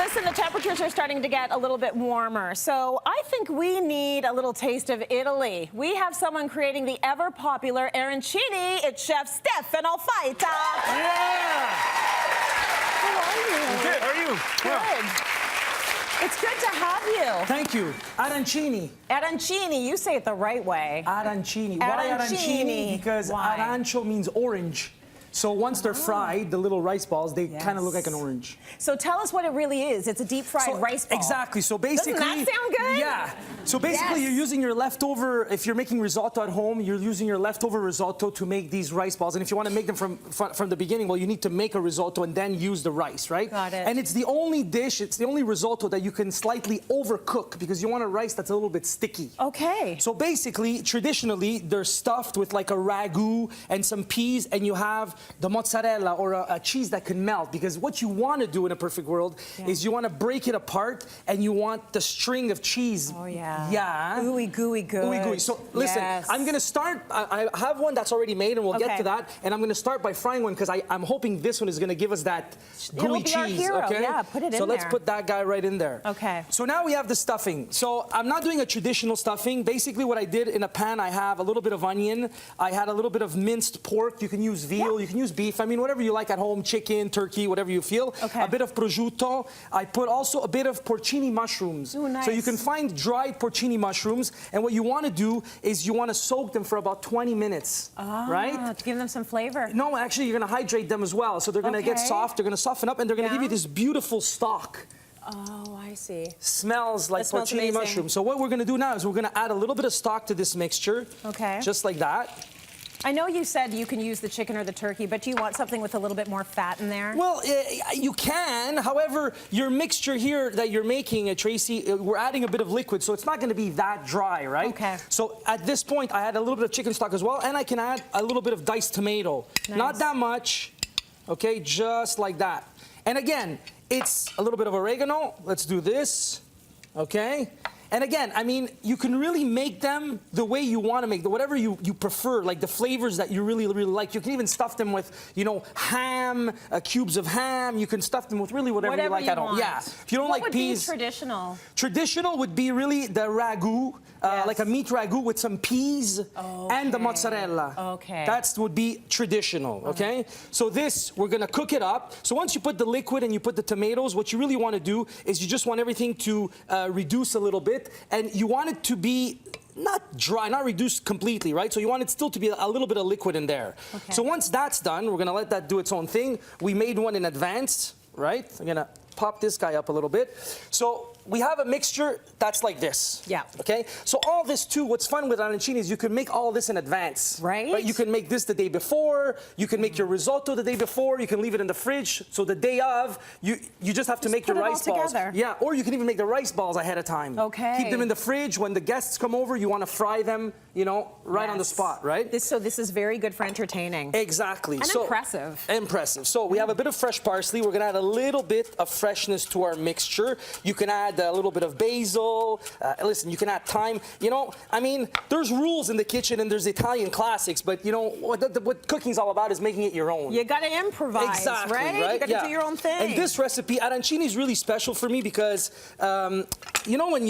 listen, the temperatures are starting to get a little bit warmer, so I think we need a little taste of Italy. We have someone creating the ever-popular arancini. It's Chef Stefano Faita. Yeah! How are you? Good, how are you? Good. It's good to have you. Thank you. Arancini. Arancini, you say it the right way. Arancini. Why arancini? Because arancio means orange. So once they're fried, the little rice balls, they kind of look like an orange. So tell us what it really is. It's a deep-fried rice ball. Exactly. So basically... Doesn't that sound good? Yeah. So basically, you're using your leftover... If you're making risotto at home, you're using your leftover risotto to make these rice balls. And if you want to make them from the beginning, well, you need to make a risotto and then use the rice, right? Got it. And it's the only dish, it's the only risotto that you can slightly overcook because you want a rice that's a little bit sticky. Okay. So basically, traditionally, they're stuffed with like a ragu and some peas, and you have the mozzarella or a cheese that can melt, because what you want to do in a perfect world is you want to break it apart and you want the string of cheese. Oh, yeah. Yeah. Ooey, gooey, good. Ooey, gooey. So listen, I'm going to start, I have one that's already made and we'll get to that. And I'm going to start by frying one because I'm hoping this one is going to give us that gooey cheese. Our hero. Okay? Yeah, put it in there. So let's put that guy right in there. Okay. So now we have the stuffing. So I'm not doing a traditional stuffing. Basically what I did in a pan, I have a little bit of onion. I had a little bit of minced pork. You can use veal, you can use beef. I mean, whatever you like at home, chicken, turkey, whatever you feel. Okay. A bit of prosciutto. I put also a bit of porcini mushrooms. Ooh, nice. So you can find dried porcini mushrooms, and what you want to do is you want to soak them for about 20 minutes, right? To give them some flavor. No, actually, you're going to hydrate them as well. So they're going to get soft, they're going to soften up, and they're going to give you this beautiful stock. Oh, I see. Smells like porcini mushrooms. So what we're going to do now is we're going to add a little bit of stock to this mixture. Okay. Just like that. I know you said you can use the chicken or the turkey, but do you want something with a little bit more fat in there? Well, you can. However, your mixture here that you're making, Tracy, we're adding a bit of liquid, so it's not going to be that dry, right? Okay. So at this point, I had a little bit of chicken stock as well, and I can add a little bit of diced tomato. Nice. Not that much, okay, just like that. And again, it's a little bit of oregano. Let's do this, okay? And again, I mean, you can really make them the way you want to make them, whatever you prefer, like the flavors that you really, really like. You can even stuff them with, you know, ham, cubes of ham. You can stuff them with really whatever you like at home. Yeah. If you don't like peas. What would be traditional? Traditional would be really the ragu, like a meat ragu with some peas and the mozzarella. Okay. That would be traditional, okay? So this, we're going to cook it up. So once you put the liquid and you put the tomatoes, what you really want to do is you just want everything to reduce a little bit. And you want it to be not dry, not reduced completely, right? So you want it still to be a little bit of liquid in there. Okay. So once that's done, we're gonna let that do its own thing. We made one in advance, right? I'm gonna pop this guy up a little bit. So we have a mixture that's like this. Yeah. Okay? So all this too, what's fun with arancini is you can make all this in advance. Right. You can make this the day before, you can make your risotto the day before, you can leave it in the fridge. So the day of, you just have to make your rice balls. Yeah, or you can even make the rice balls ahead of time. Okay. Keep them in the fridge. When the guests come over, you want to fry them, you know, right on the spot, right? So this is very good for entertaining. Exactly. And impressive. Impressive. So we have a bit of fresh parsley. We're going to add a little bit of freshness to our mixture. You can add a little bit of basil. Listen, you can add thyme. You know, I mean, there's rules in the kitchen and there's Italian classics, but you know, what cooking's all about is making it your own. You got to improvise, exactly, right? You got to do your own thing. And this recipe, arancini, is really special for me because, you know, when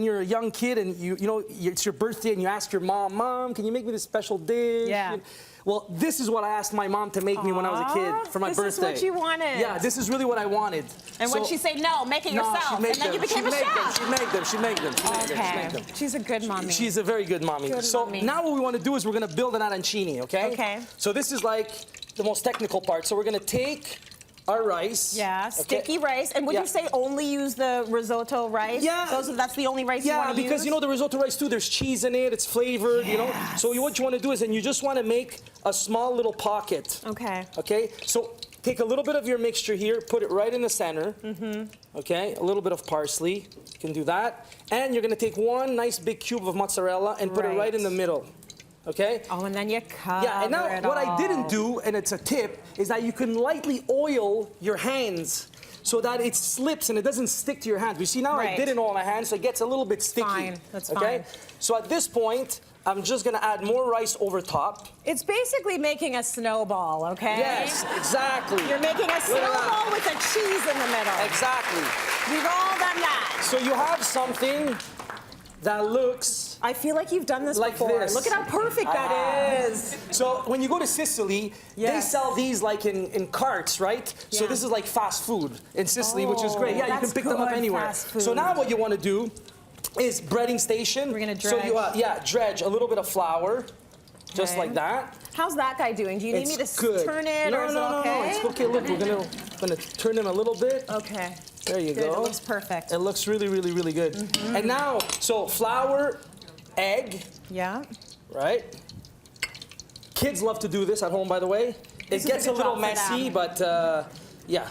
you're a young kid and you know, it's your birthday and you ask your mom, can you make me this special dish? Yeah. Well, this is what I asked my mom to make me when I was a kid for my birthday. This is what you wanted. Yeah, this is really what I wanted. And when she said no, make it yourself. And then you became a chef. She'd make them. Okay. She's a good mommy. She's a very good mommy. Now what we want to do is we're going to build an arancini, okay? Okay. So this is like the most technical part. So we're going to take our rice. Yeah, sticky rice. And would you say only use the risotto rice? Yeah. That's the only rice you want to use? Yeah, because you know the risotto rice too, there's cheese in it, it's flavored, you know. So what you want to do is, and you just want to make a small little pocket. Okay. Okay, so take a little bit of your mixture here, put it right in the center. Okay, a little bit of parsley, you can do that. And you're going to take one nice big cube of mozzarella and put it right in the middle. Okay? Oh, and then you cover Yeah, and now what I didn't do, and it's a tip, is that you can lightly oil your hands so that it slips and it doesn't stick to your hands. You see now I didn't oil my hands, so it gets a little bit sticky. Fine, that's okay? fine. So at this point, I'm just gonna add more rice over top. It's basically making a snowball, okay? Yes, exactly. You're making a Look at snowball that. with a cheese in the middle. Exactly. We've all done that. So you have something that looks I feel like you've done this like before. this. Look at how perfect that is. So when you go to Sicily, they Yes. sell these like in carts, right? So Yeah. this is like fast food in Sicily, which is great. Yeah, you can that's pick them up good anywhere. fast food. So now what you want to do is breading station. We're gonna So you, dredge a little bit of flour, just Okay. like that. How's that guy doing? Do you need me to good. turn it no, or is no, it no, okay? no, it's okay. Look, we're gonna turn him a little bit. Okay. There you Good. go. It looks perfect. It looks really, really, really good. And now, so flour, egg, Yeah. right? Kids love to do this at home, by the way. This It is a gets a good little job for messy, them. but yeah.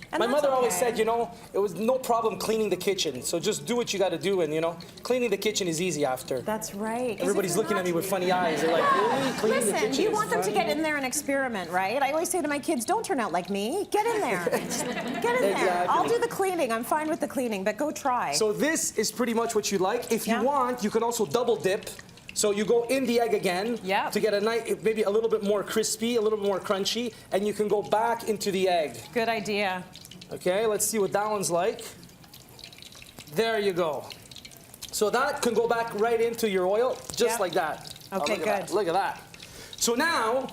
And My that's mother always okay. said, you know, it was no problem cleaning the kitchen. So just do what you got to do, and you know, cleaning the kitchen is easy after. That's right. 'Cause Everybody's if you're looking at not- me with funny eyes. They're like, really? Cleaning the Listen, kitchen you is want them to funny? get in there and experiment, right? I always say to my kids, don't turn out like me. Get in there. Get in there. Exactly. I'll do the cleaning. I'm fine with the cleaning, but go try. So this is pretty much what you like. If you Yeah. want, you can also double dip. So you go in the egg again Yeah. to get a nice, maybe a little bit more crispy, a little bit more crunchy, and you can go back into the egg. Good idea. Okay, let's see what that one's like. There you go. So that can go back right into your oil, just Yep. like that. Okay, look at good. that, look at that. So now,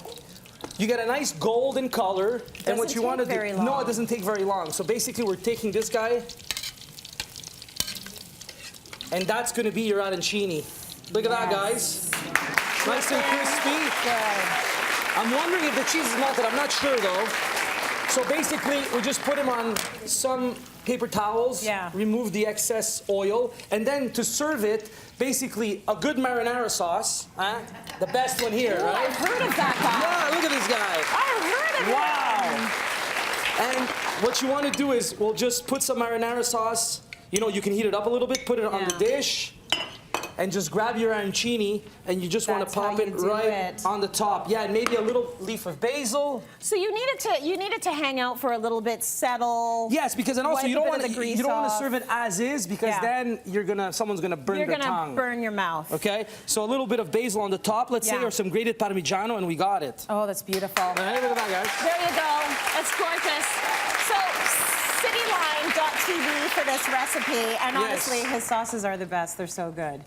you get a nice golden color, and what Doesn't you want to take do? very No, long. it doesn't take very long. So basically, we're taking this guy, and that's going to be your arancini. Look at that, guys. Nice and crispy. Good. I'm wondering if the cheese is melted. I'm not sure though. So basically, we just put them on some paper towels, Yeah. remove the excess oil, and then to serve it, basically a good marinara sauce, the best one here, Ooh, right? I've heard of that guy. Yeah, look at this guy. I've heard of Wow. And what you want to do is, we'll just put some marinara sauce. You know, you can heat it up a little bit, put it on the Yeah. dish, and just grab your arancini, and you just want to That's how pop you it do right it. on the top. Yeah, and maybe a little leaf of basil. So you need it to hang out for a little bit, settle. Yes, because then also wipe you a don't bit want of to the grease serve off. it as is, because Yeah. then someone's gonna burn You're their gonna tongue. burn your mouth. Okay, so a little bit of basil on the top, let's say, Yeah. or some grated Parmigiano, and we got it. Oh, that's beautiful. Hey, look at that, guys. There you go. It's gorgeous. So, cityline.tv for this recipe, and Yes. honestly, his sauces are the best. They're so good.